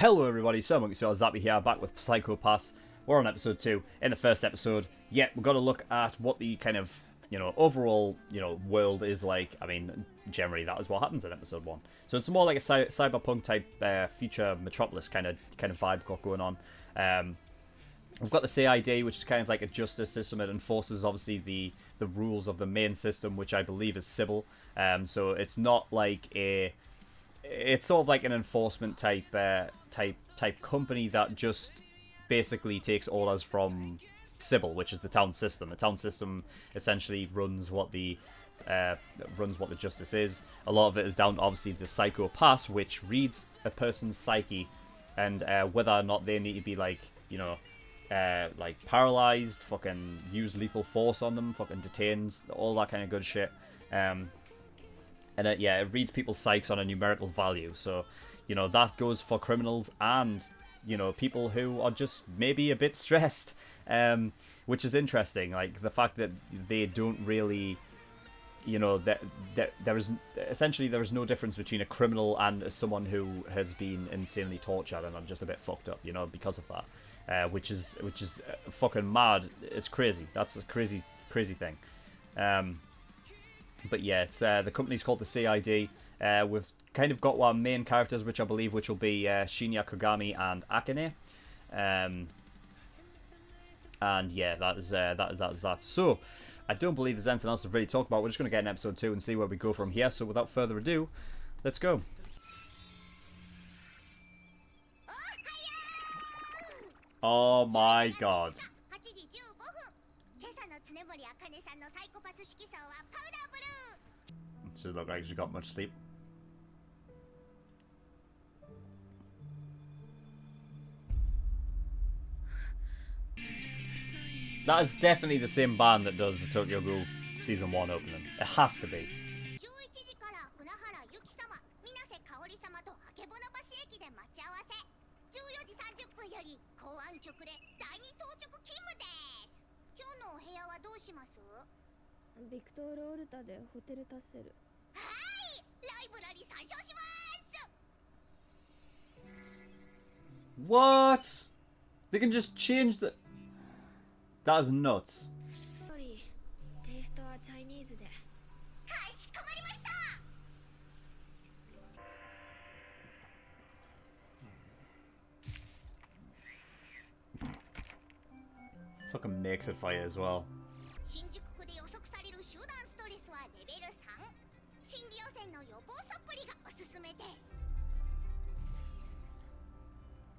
Hello everybody, SirMonkeySuit, Zappy here, back with Psycho Pass. We're on episode 2. In the first episode, we've got to look at what the kind of, overall, world is like. I mean, generally that is what happens in episode 1. So it's more like a cyberpunk type future metropolis kind of vibe got going on. We've got the CID, which is kind of like a justice system. It enforces, obviously, the rules of the main system, which I believe is civil. So it's not like a... It's sort of like an enforcement type company that just basically takes orders from civil, which is the town system. The town system essentially runs what the justice is. A lot of it is down to, obviously, the Psycho Pass, which reads a person's psyche and whether or not they need to be like paralyzed, fucking use lethal force on them, fucking detained, all that kind of good shit. And it reads people's psyches on a numerical value. So, that goes for criminals and, people who are just maybe a bit stressed. Which is interesting. Like, the fact that they don't really, there is no difference between a criminal and someone who has been insanely tortured and are just a bit fucked up, because of that. Which is fucking mad. It's crazy. That's a crazy thing. But yeah, it's the company's called the CID. We've kind of got our main characters, which will be Shinya Kogami and Akane. And yeah, that is that. So I don't believe there's anything else to really talk about. We're just gonna get in episode 2 and see where we go from here. So without further ado, let's go. Oh my god. Doesn't look like she got much sleep. That is definitely the same band that does the Tokyo Ghoul Season 1 opening. It has to be. What? They can just change the... That is nuts. Fucking makes it for you as well.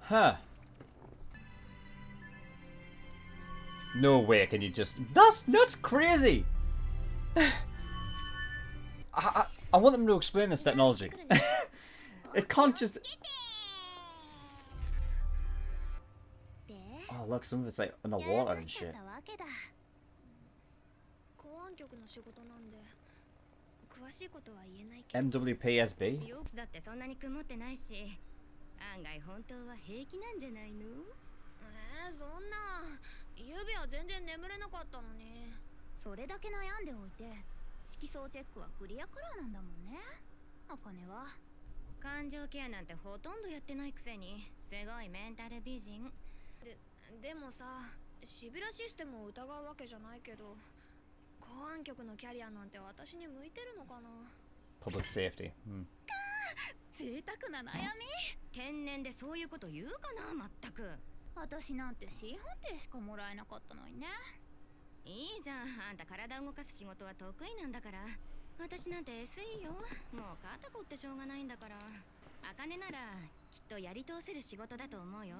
Huh. No way can you just... That's crazy! I want them to explain this technology. It can't just... Oh look, some of it's like underwater and shit. MWPSB? 案外本当は平気なんじゃないの？そんな。ゆうべは全然眠れなかったのに。それだけ悩んでおいて、色相チェックはクリアカラーなんだもんね。あかねは。感情ケアなんてほとんどやってないくせに、すごいメンタル美人。でもさ、シビラシステムを疑うわけじゃないけど、公安局のキャリアなんて私に向いてるのかな。Public safety. 贅沢な悩み？天然でそういうこと言うかな、まったく。私なんて C 判定しかもらえなかったのにね。いいじゃん、あんた体動かす仕事は得意なんだから。私なんて SE よ。もう肩こってしょうがないんだから。茜ならきっとやり通せる仕事だと思うよ。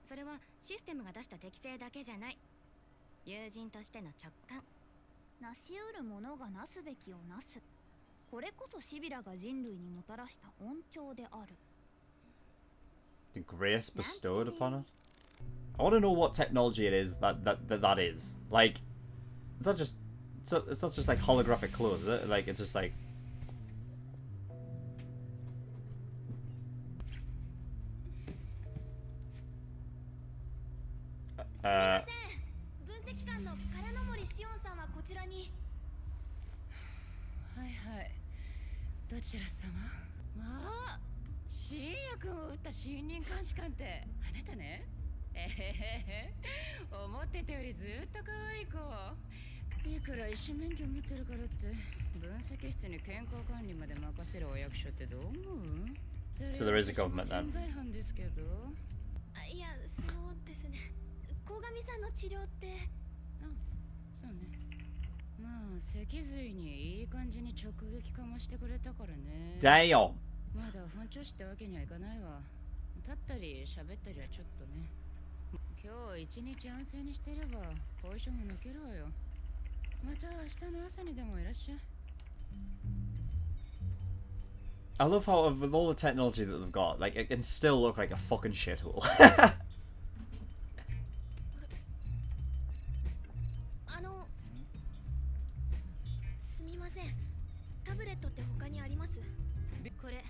それはシステムが出した適性だけじゃない。友人としての直感。成し得るものがなすべきをなす。これこそシビラが人類にもたらした恩寵である。The grace bestowed upon it? I want to know what technology it is that is. Like, it's not just like holographic clothes, is it? Like, it's just like... 新薬を打った新任監視官ってあなたね。思ってたよりずっと可愛い子。いくら医師免許持ってるからって分析室に健康管理まで任せるお役所ってどう思う？ So there is a government then. 潜在犯ですけど。いや、そうですね。鴻上さんの治療って。そうね。まあ脊髄にいい感じに直撃かもしてくれたからね。Damn. まだ本調子ってわけにはいかないわ。立ったり喋ったりはちょっとね。今日一日安静にしてれば後遺症も抜けるわよ。また明日の朝にでもいらっしゃい。I love how with all the technology that they've got, like it can still look like a fucking shithole. すみません。タブレットって他にあります？これ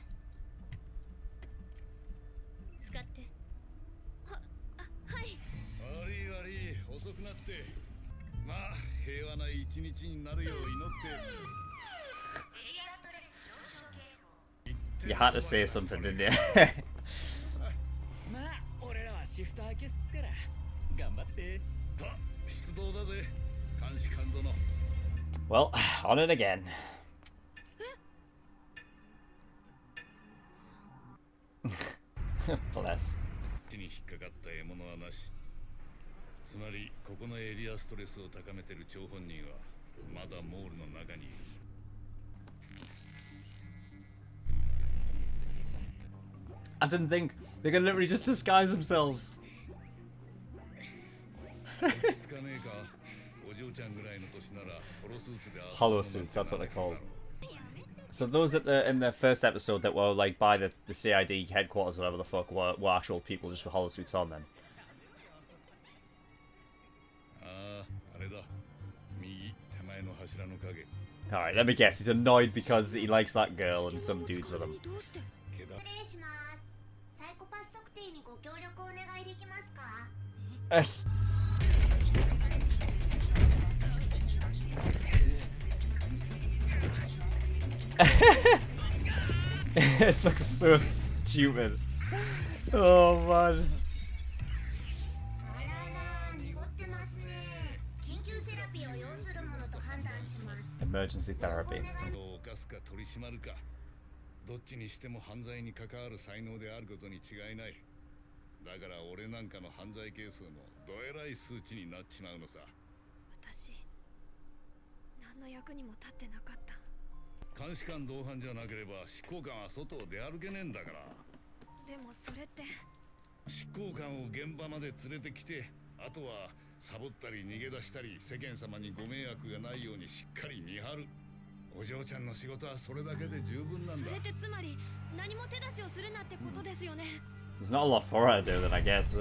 使って。はい。悪い悪い、遅くなって。まあ平和な一日になるよう祈って。You had to say something, didn't you? まあ俺らはシフト明けっすから頑張って。さあ出動だぜ、監視官殿。 Well, on it again. Bless. 手に引っかかった獲物はなし。つまりここのエリアストレスを高めてる張本人はまだモールの中にいる。I didn't think they could literally just disguise themselves. 落ち着かねえか。お嬢ちゃんぐらいの年ならホロスーツで。 Hollow suits, that's what they're called. So those in the first episode that were like by the CID headquarters, whatever the fuck, were actual people just with hollow suits on then. ああ、あれだ。右手前の柱の影。 Alright, let me guess. He's annoyed because he likes that girl and some dudes with him. どうして？けだ。失礼します。サイコパス測定にご協力お願いできますか？ This looks so stupid. Oh man. あらら、濁ってますね。緊急セラピーを要するものと判断します。 Emergency therapy. を犯すか取り締まるか、どっちにしても犯罪に関わる才能であることに違いない。だから俺なんかの犯罪係数もどえらい数値になっちまうのさ。私何の役にも立ってなかった。監視官同伴じゃなければ執行官は外を出歩けねえんだから。でもそれって。執行官を現場まで連れてきて、あとはサボったり逃げ出したり世間様にご迷惑がないようにしっかり見張る。お嬢ちゃんの仕事はそれだけで十分なんだ。それってつまり何も手出しをするなってことですよね。There's not a lot for her to do then, I guess.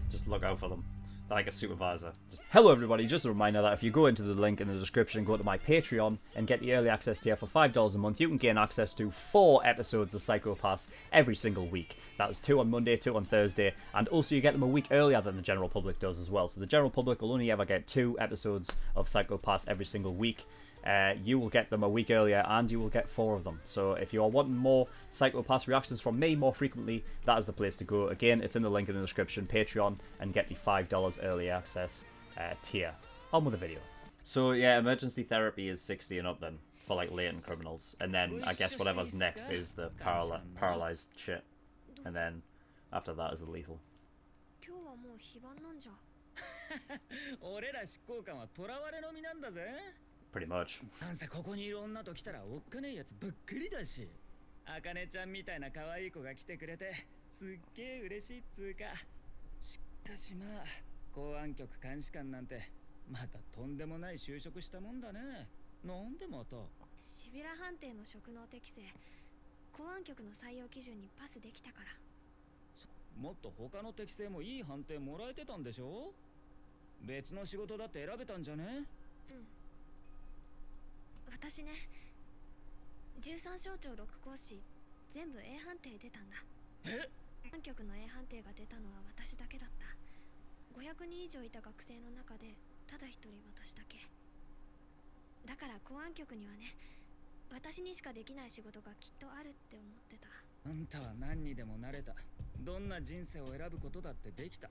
Just look out for them. They're like a supervisor. Hello everybody, just a reminder that if you go into the link in the description, go to my Patreon and get the early access tier for $5 a month, you can gain access to 4 episodes of Psycho Pass every single week. That's 2 on Monday, 2 on Thursday, and also you get them a week earlier than the general public does as well. So the general public will only ever get 2 episodes of Psycho Pass every single week. You will get them a week earlier and you will get 4 of them. So if you are wanting more Psycho Pass reactions from me more frequently, that is the place to go. Again, it's in the link in the description, Patreon, and get the $5 early access tier. On with the video. So yeah, emergency therapy is 60 and up then, for like latent criminals. And then I guess whatever's next is the paralyzed shit. And then after that is the lethal. 今日はもう非番なんじゃ。俺ら執行官は囚われの身なんだぜ。Pretty much. なんせここにいる女と来たらおっかねえやつぶっくりだし、あかねちゃんみたいな可愛い子が来てくれてすっげえ嬉しいっつうか。しかしまあ公安局監視官なんてまたとんでもない就職したもんだね。なんでまたシビラ判定の職能適正、公安局の採用基準にパスできたから。もっと他の適性もいい判定もらえてたんでしょ。別の仕事だって選べたんじゃね。うん、私ね、13省庁6講師全部 A 判定出たんだ。え？公安局の A 判定が出たのは私だけだった。500人以上いた学生の中でただ一人私だけ。だから公安局にはね、私にしかできない仕事がきっとあるって思ってた。あんたは何にでもなれた。どんな人生を選ぶことだってできた。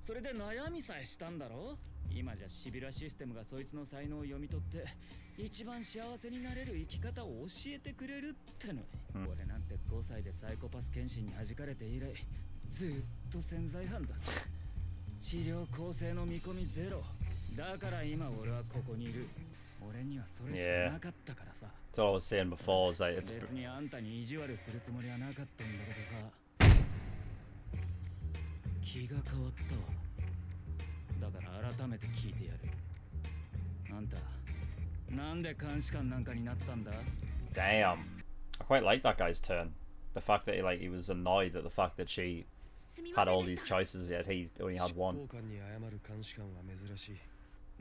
それで悩みさえしたんだろ。今じゃシビラシステムがそいつの才能を読み取って一番幸せになれる生き方を教えてくれるってのに、俺なんて5歳でサイコパス検診に弾かれて以来ずっと潜在犯だぜ。治療構成の見込みゼロだから今俺はここにいる。俺にはそれしかなかったからさ。 That's what I was saying before. Is like it's 別にあんたに意地悪するつもりはなかったんだけどさ、気が変わったわ。だから改めて聞いてやる。あんたなんで監視官なんかになったんだ？ damn. I quite like that guy's turn. The fact that he was annoyed at the fact that she すみま had せん all で these した。 choices yet he only had one. 執行官に謝る監視官は珍しい。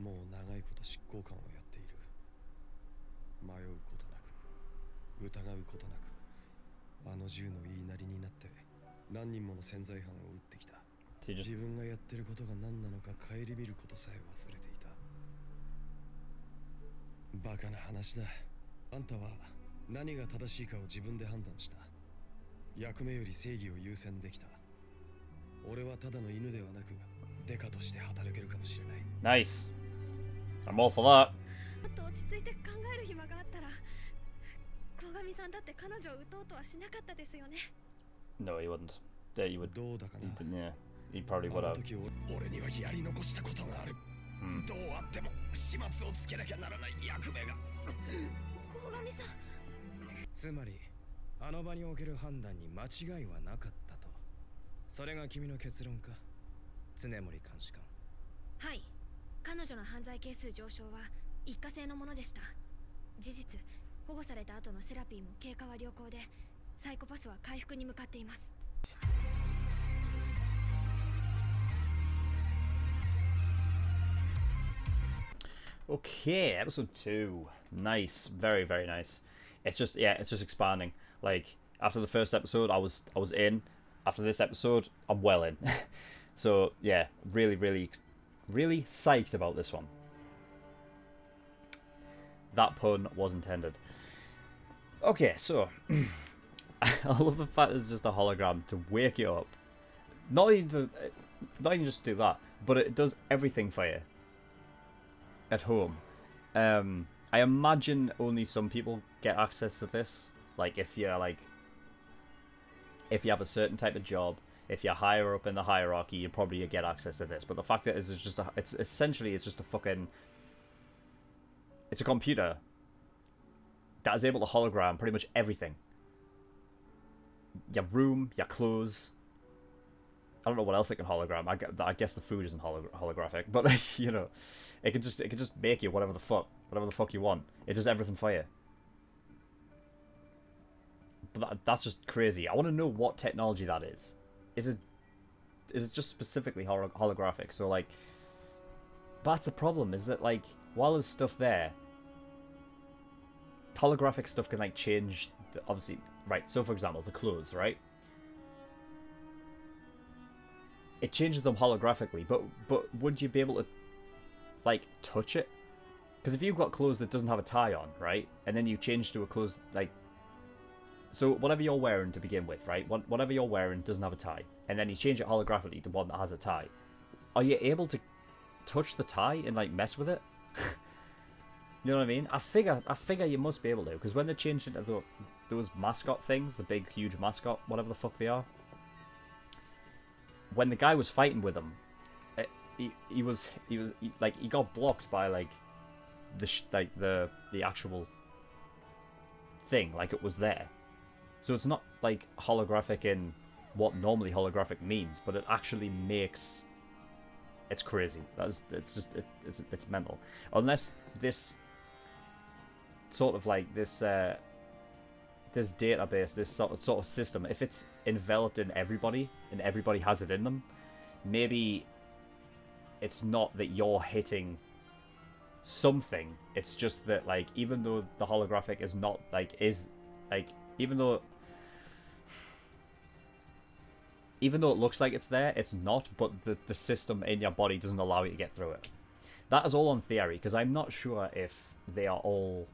もう長いこと執行官をやっている。迷うことなく、疑うことなく、あの銃の言いなりになって何人もの潜在犯を撃ってきた。 He just 自分がやってることが何なのか顧みることさえ忘れていた。バカな話だ。あんたは何が正しいかを自分で判断した。役目より正義を優先できた。俺はただの犬ではなくデカとして働けるかもしれない。 nice. I'm all for that. もっと落ち着いて考える暇があったら、鴻上さんだって彼女を撃とうとはしなかったですよね。 No, he wouldn't. Yeah, you would. どうだか He な。 didn't, yeah, he probably あ would の have. 時俺にはやり残したことがある。 Hmm. どうあっても始末をつけなきゃならない役目が。鴻上さん、つまりあの場における判断に間違いはなかったと。それが君の結論か、常森監視官。はい、彼女の犯罪係数上昇は一過性のものでした。事実、保護された後のセラピーも経過は良好で、サイコパスは回復に向かっています。 Okay, episode 2. Nice, very very nice. It's just it's just expanding. Like after the first episode, I was in. After this episode, I'm well in. So yeah, really psyched about this one. That pun was intended. Okay, so I love the fact it's just a hologram to wake you up. Not even just do that, but it does everything for you at home. I imagine only some people get access to this. Like if you have a certain type of job, if you're higher up in the hierarchy, you probably get access to this. But the fact that it's just it's essentially just a fucking, it's a computer that is able to hologram pretty much everything. Your room, your clothes. I don't know what else it can hologram. I guess the food isn't holographic, but you know, it can just make you whatever the fuck you want. It does everything for you. But that's just crazy. I want to know what technology that is. Is it just specifically holographic? So like, but that's the problem. Is that like while there's stuff there, holographic stuff can like change. Obviously, right. So for example, the clothes, right? It changes them holographically, but would you be able to like touch it? Because if you've got clothes that doesn't have a tie on, right, and then you change to a clothes like, so whatever you're wearing to begin with, right, whatever you're wearing doesn't have a tie, and then you change it holographically to one that has a tie, are you able to touch the tie and like mess with it? You know what I mean? I figure you must be able to, because when they changed into those mascot things, the big huge mascot, whatever the fuck they are, when the guy was fighting with him, he got blocked by like the actual thing, like it was there. So it's not like holographic in what normally holographic means, but it actually makes, it's crazy. It's mental. Unless this sort of like this database, this sort of system, if it's enveloped in everybody and everybody has it in them, maybe it's not that you're hitting something, it's just that like even though the holographic is not like even though it looks like it's there, it's not, but the system in your body doesn't allow you to get through it. That is all on theory, because I'm not sure if they are all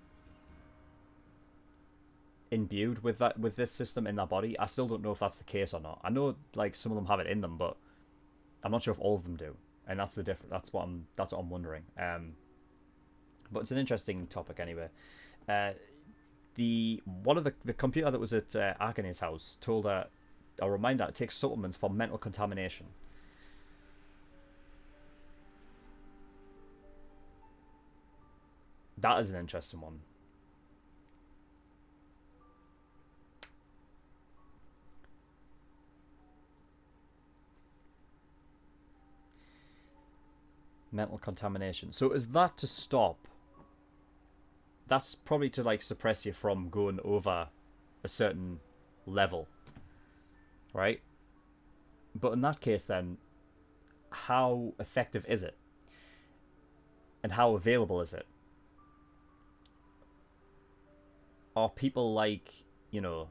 imbued with this system in their body. I still don't know if that's the case or not. I know like some of them have it in them, but I'm not sure if all of them do, and that's the difference. That's what I'm wondering. But it's an interesting topic anyway. One of the computer that was at Akane's house told her, a reminder, to take supplements for mental contamination. That is an interesting one. Mental contamination. So is that to stop? That's probably to like suppress you from going over a certain level, right? But in that case, then, how effective is it? And how available is it? Are people like, you know,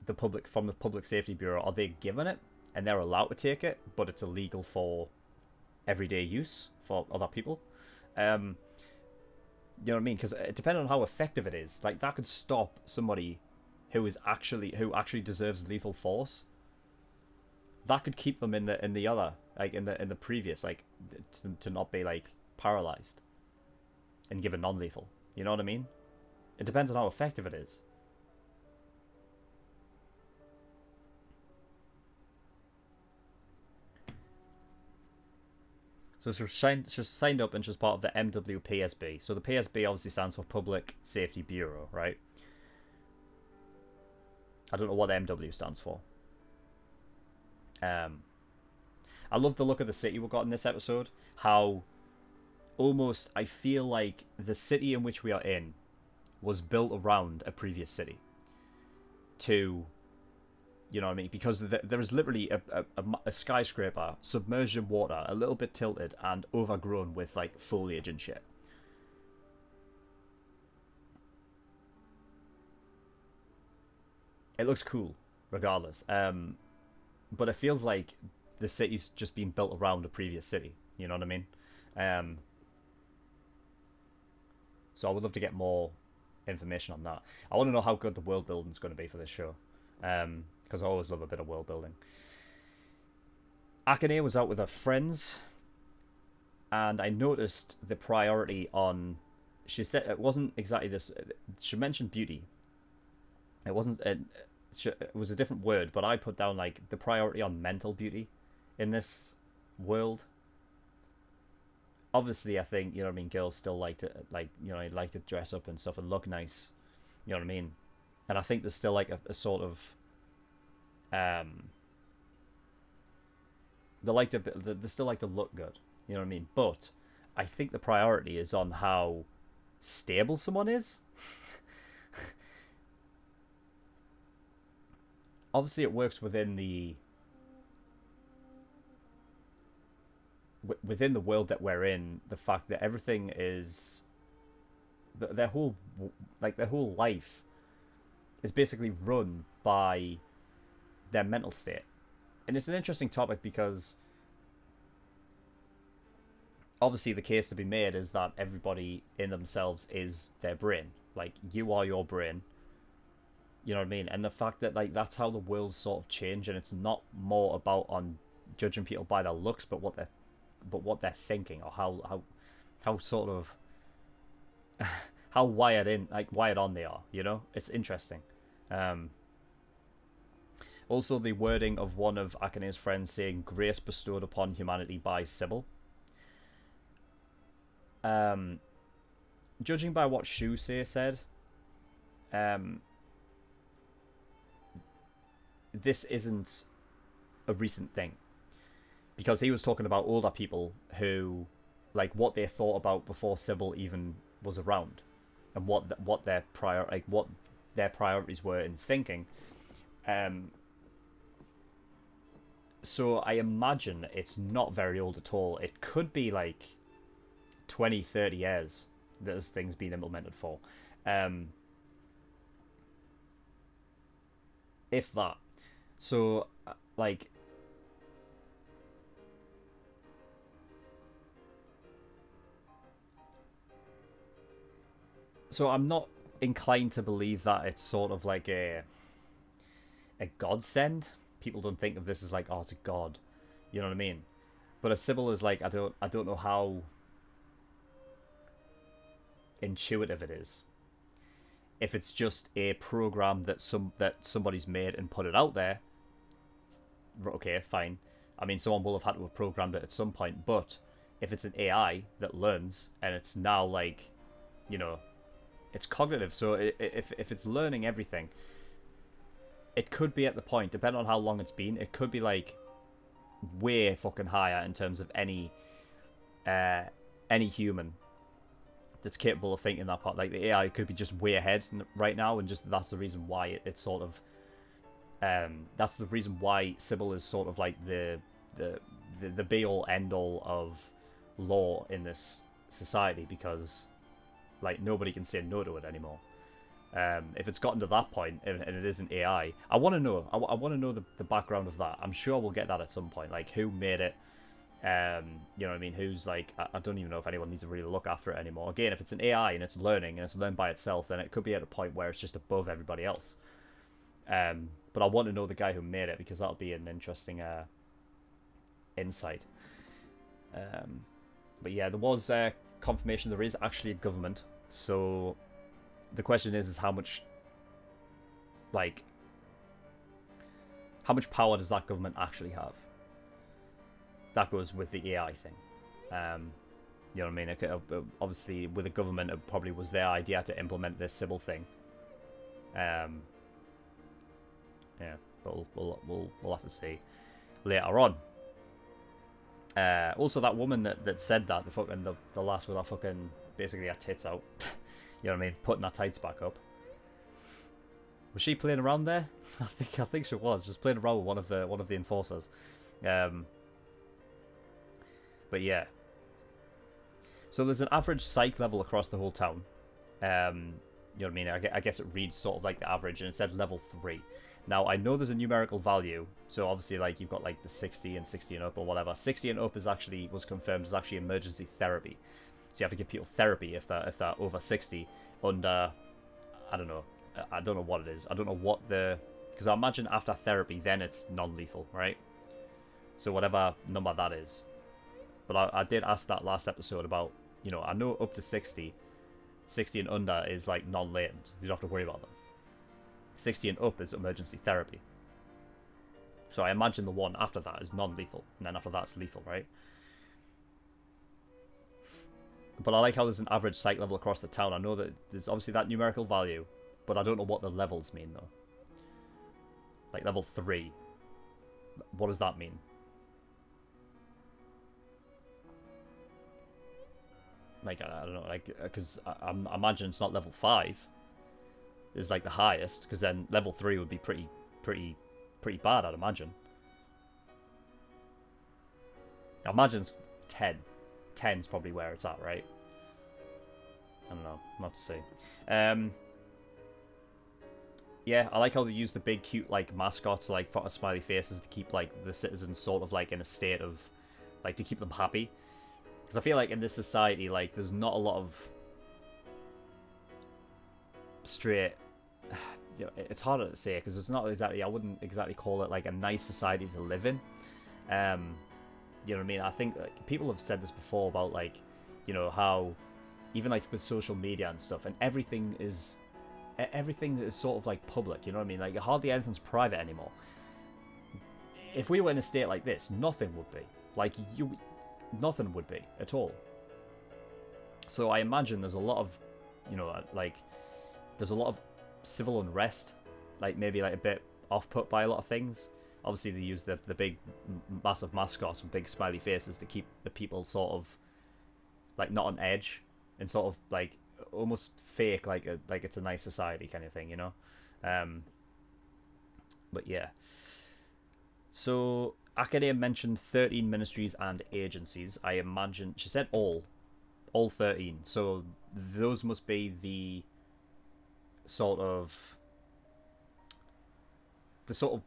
the public, from the Public Safety Bureau, are they given it and they're allowed to take it, but it's illegal for everyday use for other people? You know what I mean? Because depending on how effective it is, like that could stop somebody who actually deserves lethal force. That could keep them in the other, like in the previous, like to not be like paralyzed and given non-lethal. You know what I mean? It depends on how effective it is. So she's signed up and she's part of the MWPSB. So the PSB obviously stands for Public Safety Bureau, right? I don't know what the MW stands for. I love the look of the city we got in this episode. How almost I feel like the city in which we are in was built around a previous city. To, you know what I mean? Because there is literally a skyscraper submerged in water, a little bit tilted and overgrown with like foliage and shit. It looks cool, regardless. But it feels like the city's just been built around a previous city. You know what I mean? So I would love to get more information on that. I want to know how good the world building is going to be for this show. Because I always love a bit of world building. Akane was out with her friends, and I noticed the priority on. She said it wasn't exactly this. She mentioned beauty. It wasn't. It was a different word, but I put down like the priority on mental beauty in this world. Obviously, I think, you know what I mean, girls still like to like to dress up and stuff and look nice. You know what I mean? And I think there's still like a sort of they still like to look good. You know what I mean? But I think the priority is on how stable someone is. Obviously, it works within the world that we're in. The fact that everything is their whole life is basically run by their mental state. And it's an interesting topic because obviously the case to be made is that everybody in themselves is their brain. Like, you are your brain. You know what I mean? And the fact that like that's how the world's sort of changed, and it's not more about on judging people by their looks, but what they're thinking, or how sort of how wired on they are. You know, it's interesting. Also, the wording of one of Akane's friends saying "grace bestowed upon humanity by Sybil." Judging by what Shusei said, this isn't a recent thing, because he was talking about older people who, like, what they thought about before Sybil even was around, and what their priorities were in thinking. So I imagine it's not very old at all. It could be like 20, 30 years that this thing's been implemented for. If that. So, like, so I'm not inclined to believe that it's sort of like a godsend. People don't think of this as like, oh, it's a god. You know what I mean? But a Sybil is like, I don't know how intuitive it is. If it's just a program that somebody's made and put it out there, okay, fine. I mean, someone will have had to have programmed it at some point, but if it's an AI that learns and it's now like, you know, it's cognitive, so if it's learning everything, it could be at the point, depending on how long it's been, it could be like way fucking higher in terms of any human that's capable of thinking that part. Like the AI could be just way ahead right now, and just that's the reason why it's sort of that's the reason why Sybil is sort of like the be all end all of law in this society, because like nobody can say no to it anymore. If it's gotten to that point and it isn't AI, I want to know. I want to know the background of that. I'm sure we'll get that at some point. Like who made it? You know what I mean? Who's like? I don't even know if anyone needs to really look after it anymore. Again, if it's an AI and it's learning and it's learned by itself, then it could be at a point where it's just above everybody else. But I want to know the guy who made it, because that'll be an interesting insight. But yeah, there was confirmation there is actually a government. So the question is how much, like, how much power does that government actually have? That goes with the AI thing. You know what I mean? Obviously, with the government, it probably was their idea to implement this Sybil thing. Yeah, but we'll have to see later on. Also, that woman that said that, the last with her fucking basically her tits out, you know what I mean, putting her tights back up. Was she playing around there? I think she was just playing around with one of the enforcers. But yeah. So there's an average psych level across the whole town. You know what I mean? I guess it reads sort of like the average, and it said level 3. Now, I know there's a numerical value, so obviously, like, you've got, like, the 60 and 60 and up or whatever. 60 and up was confirmed as actually emergency therapy. So you have to give people therapy if they're over 60 under, I don't know what it is. I don't know what because I imagine after therapy, then it's non-lethal, right? So whatever number that is. But I did ask that last episode about, you know, I know up to 60 and under is, like, non-latent. You don't have to worry about them. 60 and up is emergency therapy. So I imagine the one after that is non-lethal, and then after that's lethal, right? But I like how there's an average psych level across the town. I know that there's obviously that numerical value, but I don't know what the levels mean, though. Like level 3. What does that mean? Like, I don't know, like, because I imagine it's not level 5. Is like the highest, because then level 3 would be pretty bad, I'd imagine. I imagine it's 10. 10's probably where it's at, right? I don't know. Not to say. Yeah, I like how they use the big cute like mascots, like for smiley faces, to keep like the citizens sort of like in a state of like to keep them happy. Because I feel like in this society, like there's not a lot of straight. You know, it's harder to say because it's not exactly. I wouldn't exactly call it like a nice society to live in. You know what I mean? I think like, people have said this before about like, you know, how even like with social media and stuff, and everything is sort of like public. You know what I mean? Like hardly anything's private anymore. If we were in a state like this, nothing would be like nothing would be at all. So I imagine there's a lot of, you know, like there's a lot of civil unrest, like maybe like a bit off-put by a lot of things. Obviously they use the big massive mascots with big smiley faces to keep the people sort of like not on edge and sort of like almost fake like it's a nice society kind of thing, you know. But yeah, so Akane mentioned 13 ministries and agencies. I imagine she said all 13, so those must be the sort of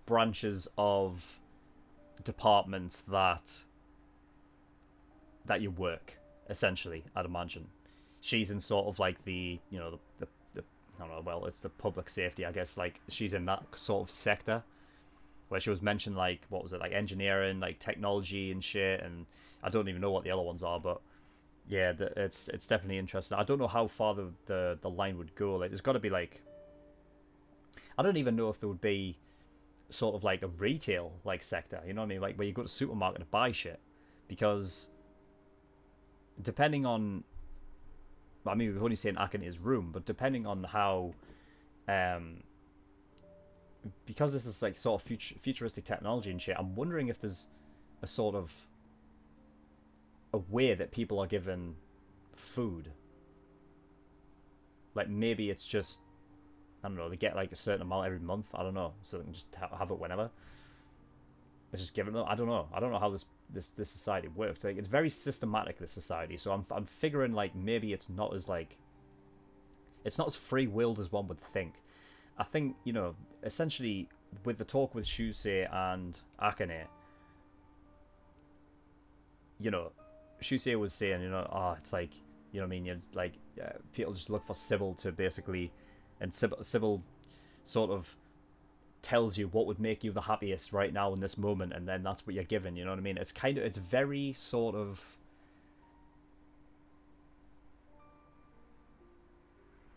branches of departments that you work, essentially, I'd imagine. She's in sort of like the, you know, the I don't know, well, it's the public safety, I guess, like, she's in that sort of sector where she was mentioned, like, what was it, like, engineering, like, technology and shit, and I don't even know what the other ones are, but yeah, it's definitely interesting. I don't know how far the line would go. Like, there's got to be, like, I don't even know if there would be sort of, like, a retail, like, sector, you know what I mean, like, where you go to the supermarket to buy shit, because depending on, I mean, we've only seen Akane's room, but depending on how, because this is like sort of futuristic technology and shit, I'm wondering if there's a sort of a way that people are given food. Like, maybe it's just, I don't know, they get like a certain amount every month, I don't know, so they can just have it whenever. It's just given them. I don't know how this society works. Like, it's very systematic, this society. So I'm figuring, like, maybe it's not as, like, it's not as free-willed as one would think. I think, you know, essentially with the talk with Shusei and Akane, you know, Shusei was saying, you know, oh, it's like, you know what I mean, you're like, people just look for Sybil to basically, and Sybil sort of tells you what would make you the happiest right now in this moment, and then that's what you're given, you know what I mean? It's kind of, it's very sort of,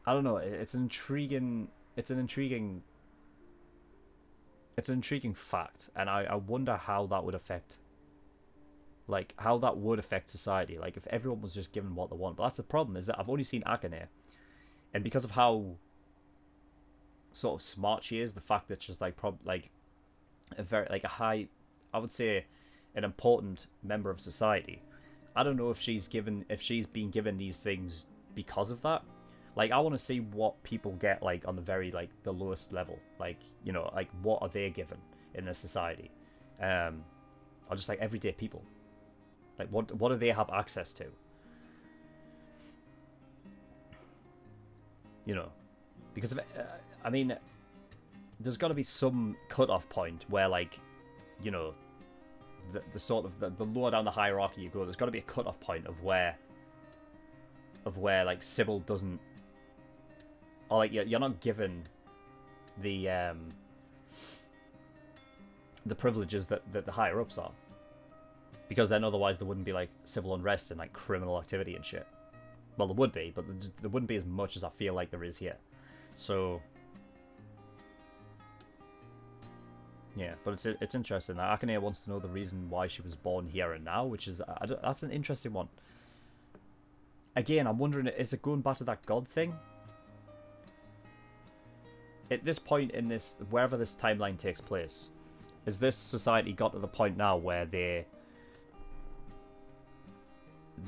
I don't know, it's an intriguing fact, and I wonder how that would affect, like, how that would affect society, like, if everyone was just given what they want. But that's the problem, is that I've only seen Akane, and because of how sort of smart she is, the fact that she's like a very, like, a high, I would say, an important member of society, I don't know if she's been given these things because of that. Like, I want to see what people get, like, on the very, like, the lowest level, like, you know, like, what are they given in this society, or just like everyday people, like, what do they have access to, you know, because of, I mean, there's got to be some cut-off point where, like, you know, the sort of the lower down the hierarchy you go, there's got to be a cut-off point of where like Sybil doesn't, or like you're not given the privileges that the higher ups are, because then otherwise there wouldn't be like civil unrest and like criminal activity and shit. Well, there would be, but there wouldn't be as much as I feel like there is here. So yeah, but it's interesting that Akane wants to know the reason why she was born here and now, which is, that's an interesting one. Again, I'm wondering, is it going back to that God thing? At this point in this, wherever this timeline takes place, is this society got to the point now where they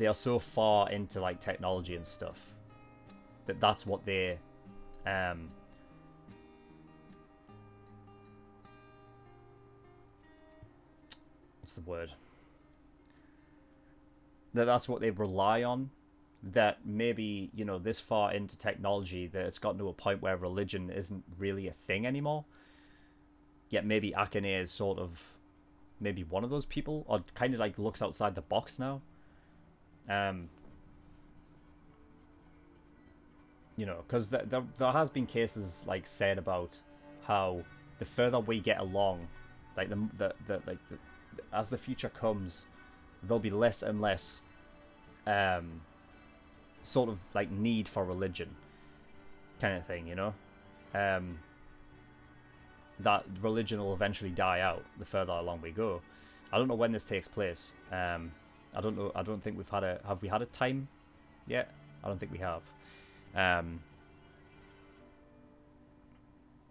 are so far into like technology and stuff that that's what they what's the word? That's what they rely on. That maybe, you know, this far into technology that it's gotten to a point where religion isn't really a thing anymore. Yet maybe Akane is sort of maybe one of those people, or kind of like looks outside the box now. You know, because there has been cases like said about how the further we get along, like as the future comes, there'll be less and less sort of like need for religion kind of thing, you know, that religion will eventually die out the further along we go. I don't know when this takes place. I don't know. I don't think have we had a time yet? I don't think we have.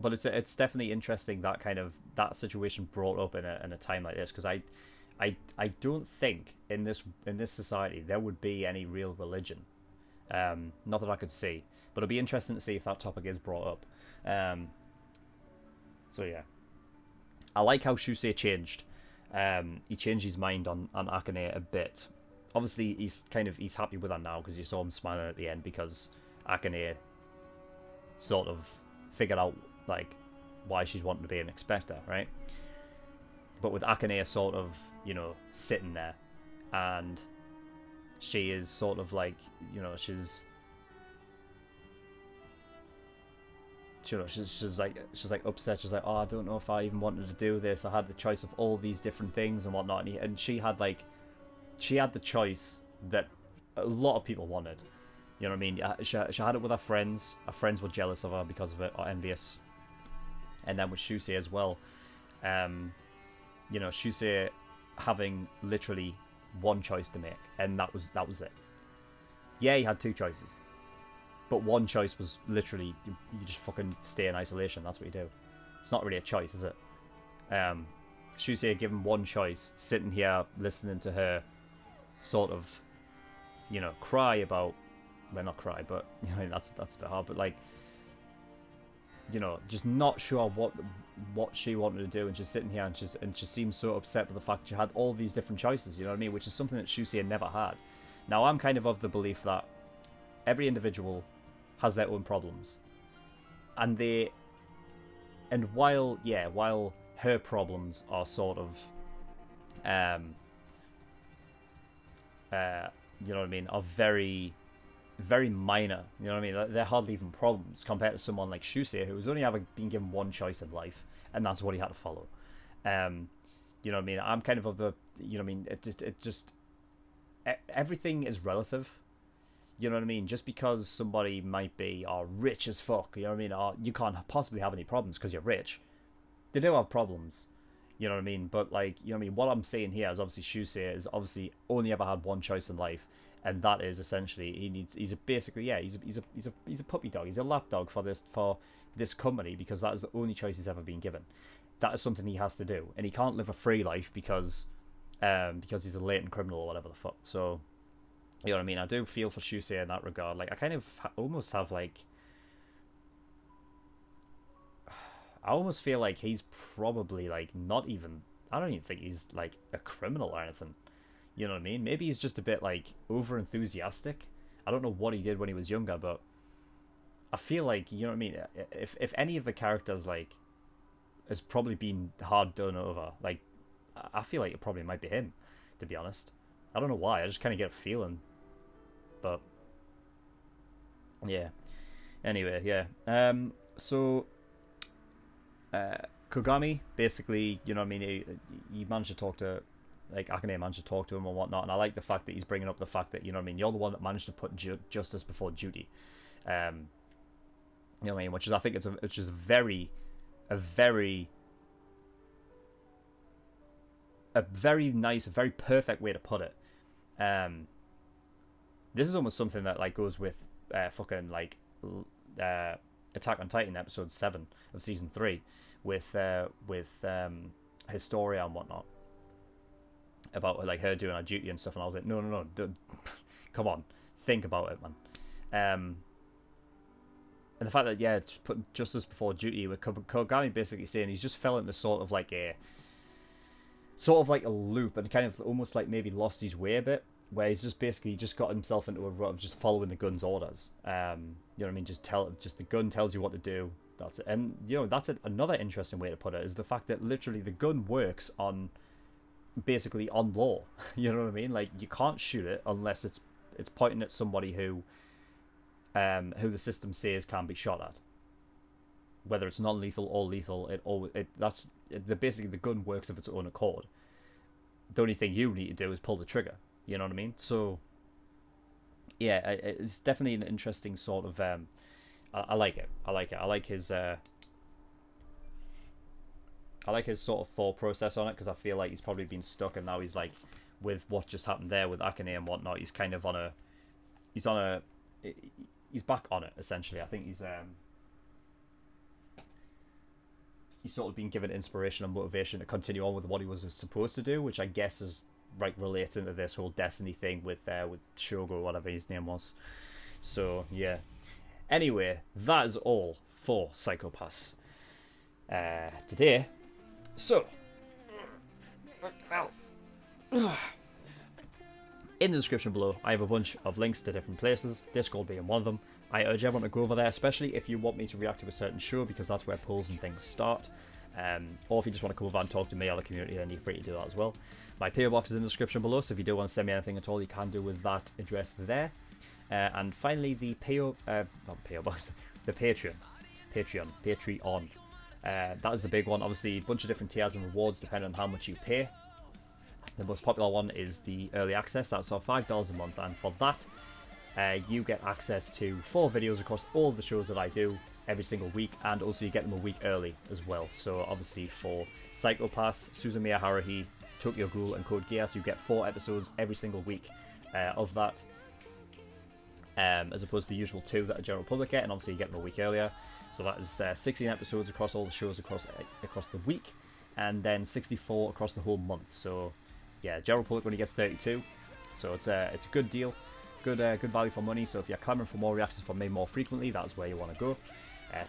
But it's definitely interesting that kind of that situation brought up in a time like this, because I don't think in this society there would be any real religion. Not that I could see, but it'll be interesting to see if that topic is brought up. So yeah, I like how Shusei changed. He changed his mind on Akane a bit. Obviously, he's happy with that now because you saw him smiling at the end, because Akane sort of figured out like why she's wanting to be an inspector, right? But with Akane sort of, you know, sitting there, and she is sort of like, you know, she's you know, she's like upset. She's like, oh, I don't know if I even wanted to do this. I had the choice of all these different things and whatnot, and she had the choice that a lot of people wanted. You know what I mean? She had it with her friends. Her friends were jealous of her because of it, or envious. And then with Shusei as well. You know, Shusei having literally one choice to make, and that was it. Yeah, he had two choices, but one choice was literally you just fucking stay in isolation. That's what you do. It's not really a choice, is it? Shusei given one choice, sitting here listening to her sort of, you know, cry about, well, not cry, but you know, that's a bit hard, but like, you know, just not sure what she wanted to do, and she's sitting here and she seems so upset with the fact she had all these different choices, you know what I mean, which is something that Shusei never had. Now, I'm kind of the belief that every individual has their own problems, and while her problems are sort of you know what I mean, are very, very minor, you know what I mean, they're hardly even problems compared to someone like Shusei, who's only ever been given one choice in life, and that's what he had to follow. You know what I mean, I'm kind of the, you know what I mean, it just everything is relative, you know what I mean, just because somebody might be rich as fuck, you know what I mean, or you can't possibly have any problems because you're rich. They do have problems, you know what I mean, but like, you know what I mean, what I'm saying here is obviously Shusei is obviously only ever had one choice in life, and that is essentially he's a puppy dog, he's a lapdog for this company, because that is the only choice he's ever been given. That is something he has to do, and he can't live a free life because he's a latent criminal or whatever the fuck. So, you know what I mean, I do feel for Shusei in that regard. Like, I kind of almost have like, I almost feel like he's probably like not even, I don't even think he's like a criminal or anything. You know what I mean? Maybe he's just a bit like over enthusiastic. I don't know what he did when he was younger, but I feel like, you know what I mean, if any of the characters like has probably been hard done over, like I feel like it probably might be him, to be honest. I don't know why, I just kind of get a feeling. But yeah, anyway, yeah. So Kogami basically, you know what I mean, he managed to talk to, like, Akane managed to talk to him and whatnot, and I like the fact that he's bringing up the fact that, you know what I mean, you're the one that managed to put justice before duty. You know what I mean, which is, I think it's a very nice, a very perfect way to put it. This is almost something that like goes with fucking like Attack on Titan episode 7 of season 3 with Historia and whatnot, about like her doing her duty and stuff, and I was like, no, come on, think about it, man. And the fact that, yeah, it's put justice before duty, with Kogami basically saying he's just fell into sort of like a loop, and kind of almost like maybe lost his way a bit, where he's just basically just got himself into a rut of just following the gun's orders. You know what I mean? Just the gun tells you what to do. That's it. And you know, that's another interesting way to put it, is the fact that literally the gun works on basically on law. You know what I mean? Like, you can't shoot it unless it's pointing at somebody who the system says can be shot at. Whether it's non-lethal or lethal, basically the gun works of its own accord. The only thing you need to do is pull the trigger. You know what I mean? So yeah, it's definitely an interesting sort of I like it. I like his sort of thought process on it, because I feel like he's probably been stuck, and now he's like, with what just happened there with Akane and whatnot, he's kind of he's back on it, essentially. I think he's sort of been given inspiration and motivation to continue on with what he was supposed to do, which I guess is right relates into this whole Destiny thing with Shogo or whatever his name was. So yeah. Anyway, that is all for Psycho-Pass today. So, in the description below, I have a bunch of links to different places, Discord being one of them. I urge everyone to go over there, especially if you want me to react to a certain show, because that's where polls and things start. Or if you just want to come over and talk to me or the community, then you're free to do that as well. My PO box is in the description below, so if you do want to send me anything at all, you can do with that address there. And finally, the PO box, the Patreon. Patreon. That is the big one. Obviously, a bunch of different tiers and rewards depending on how much you pay. The most popular one is the early access. That's $5 a month, and for that, you get access to 4 videos across all the shows that I do every single week, and also you get them a week early as well. So obviously for Psycho Pass, Suzumiya Haruhi, Tokyo Ghoul, and Code Geass, you get 4 episodes every single week of that, as opposed to the usual 2 that a general public get, and obviously you get them a week earlier. So that is 16 episodes across all the shows across the week, and then 64 across the whole month. So yeah, general public only gets 32, so it's a good deal, good value for money. So if you're clamoring for more reactions from me more frequently, that's where you want to go.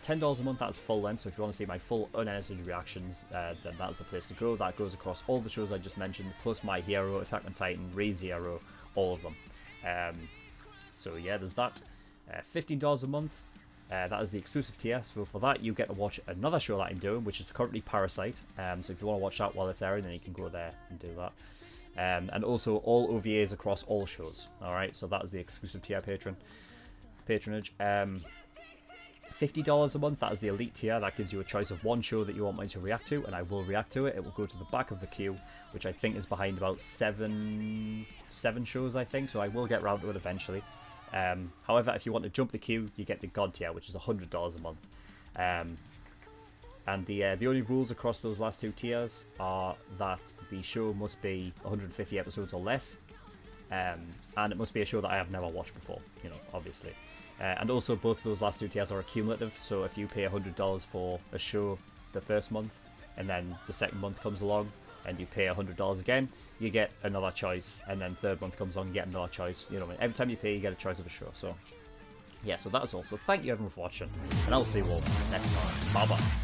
$10 a month, that's full length, so if you want to see my full unedited reactions, then that's the place to go. That goes across all the shows I just mentioned, plus My Hero, Attack on Titan, Re:Zero, all of them. So yeah, there's that. $15 a month, that is the exclusive tier, so for that you get to watch another show that I'm doing, which is currently Parasite. So if you want to watch that while it's airing, then you can go there and do that. And also all OVAs across all shows. Alright, so that is the exclusive tier patronage. $50 a month, that is the elite tier. That gives you a choice of one show that you want me to react to, and I will react to it. It will go to the back of the queue, which I think is behind about seven shows, I think, so I will get round to it eventually. However, if you want to jump the queue, you get the God tier, which is $100 a month. And the only rules across those last 2 tiers are that the show must be 150 episodes or less, and it must be a show that I have never watched before, you know, obviously. And also both of those last 2 tiers are cumulative, so if you pay $100 for a show the first month, and then the second month comes along, and you pay $100 again, you get another choice, and then third month comes on, you get another choice. You know what I mean? Every time you pay, you get a choice of a show. So yeah, so that's all. So thank you everyone for watching, and I'll see you all next time. Bye bye.